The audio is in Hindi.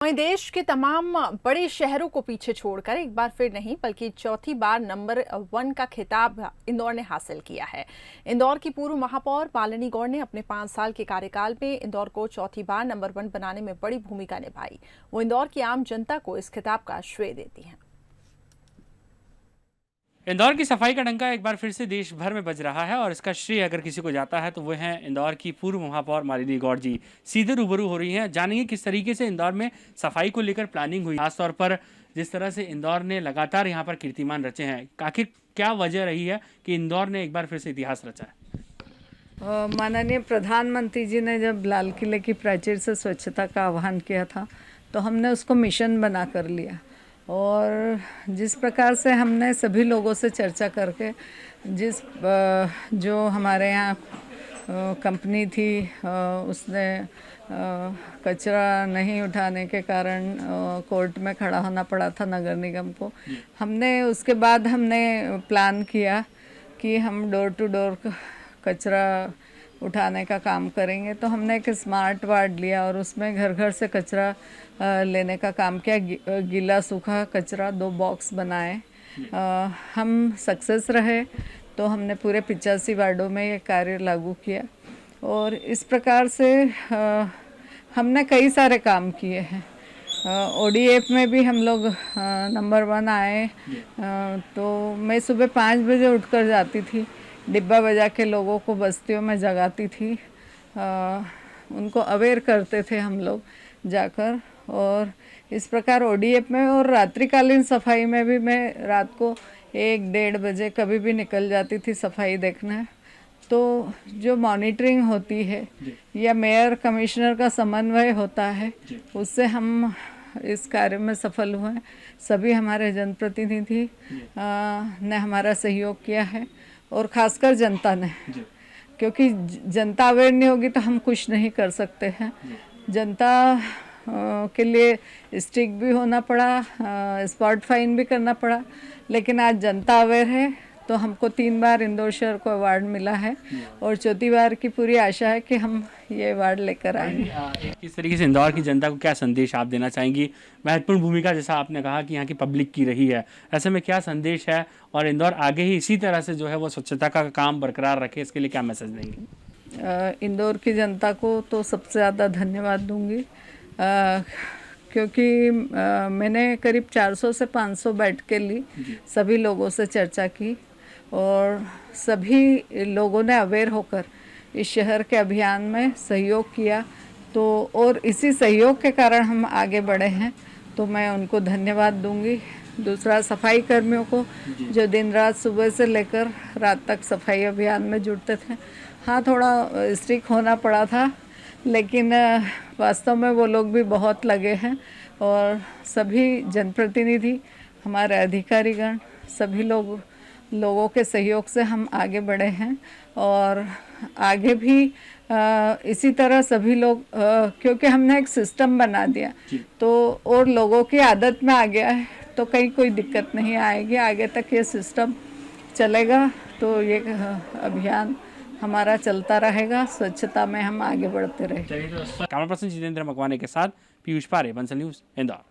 वहीं देश के तमाम बड़े शहरों को पीछे छोड़कर एक बार फिर नहीं बल्कि चौथी बार नंबर 1 का खिताब इंदौर ने हासिल किया है। इंदौर की पूर्व महापौर मालिनी गौड़ ने अपने 5 साल के कार्यकाल में इंदौर को चौथी बार नंबर 1 बनाने में बड़ी भूमिका निभाई। वो इंदौर की आम जनता को इस खिताब का श्रेय देती हैं। इंदौर की सफाई का डंका एक बार फिर से देश भर में बज रहा है और इसका श्रेय अगर किसी को जाता है तो वो है इंदौर की पूर्व महापौर मालिनी गौड़ जी। सीधे रूबरू हो रही हैं, जानेंगे किस तरीके से इंदौर में सफाई को लेकर प्लानिंग हुई, खासतौर पर जिस तरह से इंदौर ने लगातार यहाँ पर कीर्तिमान रचे हैं। आखिर क्या वजह रही है कि इंदौर ने एक बार फिर से इतिहास रचा है? माननीय प्रधानमंत्री जी ने जब लाल किले की प्राचीर से स्वच्छता का आह्वान किया था तो हमने उसको मिशन बना कर लिया और जिस प्रकार से हमने सभी लोगों से चर्चा करके जो हमारे यहाँ कंपनी थी उसने कचरा नहीं उठाने के कारण कोर्ट में खड़ा होना पड़ा था नगर निगम को। उसके बाद हमने प्लान किया कि हम डोर टू डोर कचरा उठाने का काम करेंगे। तो हमने एक स्मार्ट वार्ड लिया और उसमें घर घर से कचरा लेने का काम किया। गीला सूखा कचरा 2 बॉक्स बनाए। हम सक्सेस रहे तो हमने पूरे 85 वार्डों में ये कार्य लागू किया और इस प्रकार से हमने कई सारे काम किए हैं। ओडीएफ में भी हम लोग नंबर 1 आए। तो मैं सुबह 5 बजे उठकर जाती थी, डिब्बा बजा के लोगों को बस्तियों में जगाती थी, उनको अवेयर करते थे हम लोग जाकर। और इस प्रकार ओडीएफ में और रात्रिकालीन सफाई में भी मैं रात को 1-1:30 बजे कभी भी निकल जाती थी सफाई देखने। तो जो मॉनिटरिंग होती है या मेयर कमिश्नर का समन्वय होता है उससे हम इस कार्य में सफल हुए। सभी हमारे जनप्रतिनिधि ने हमारा सहयोग किया है और खासकर जनता ने, क्योंकि जनता अवेयर नहीं होगी तो हम कुछ नहीं कर सकते हैं। जनता के लिए स्ट्रिक्ट भी होना पड़ा, स्पॉट फाइन भी करना पड़ा, लेकिन आज जनता अवेयर है तो हमको 3 बार इंदौर शहर को अवार्ड मिला है और चौथी बार की पूरी आशा है कि हम ये अवार्ड लेकर आएंगे। किस तरीके से इंदौर की जनता को क्या संदेश आप देना चाहेंगी? महत्वपूर्ण भूमिका जैसा आपने कहा कि यहाँ की पब्लिक की रही है, ऐसे में क्या संदेश है और इंदौर आगे ही इसी तरह से जो है वो स्वच्छता का काम बरकरार रखे, इसके लिए क्या मैसेज देंगे? इंदौर की जनता को तो सबसे ज़्यादा धन्यवाद दूंगी, क्योंकि मैंने करीब 400 से 500 बैठकें ली, सभी लोगों से चर्चा की और सभी लोगों ने अवेयर होकर इस शहर के अभियान में सहयोग किया। तो और इसी सहयोग के कारण हम आगे बढ़े हैं, तो मैं उनको धन्यवाद दूंगी। दूसरा, सफाई कर्मियों को जो दिन रात सुबह से लेकर रात तक सफाई अभियान में जुड़ते थे। हाँ, थोड़ा स्ट्रिक्ट होना पड़ा था, लेकिन वास्तव में वो लोग भी बहुत लगे हैं और सभी जनप्रतिनिधि, हमारे अधिकारीगण, सभी लोगों के सहयोग से हम आगे बढ़े हैं और आगे भी इसी तरह सभी लोग, क्योंकि हमने एक सिस्टम बना दिया तो और लोगों की आदत में आ गया है तो कहीं कोई दिक्कत नहीं आएगी। आगे तक ये सिस्टम चलेगा तो ये अभियान हमारा चलता रहेगा, स्वच्छता में हम आगे बढ़ते रहेंगे। कैमरा पर्सन जितेंद्र मकवाने के साथ पीयूष पारे, बंसल न्यूज़, इंदौर।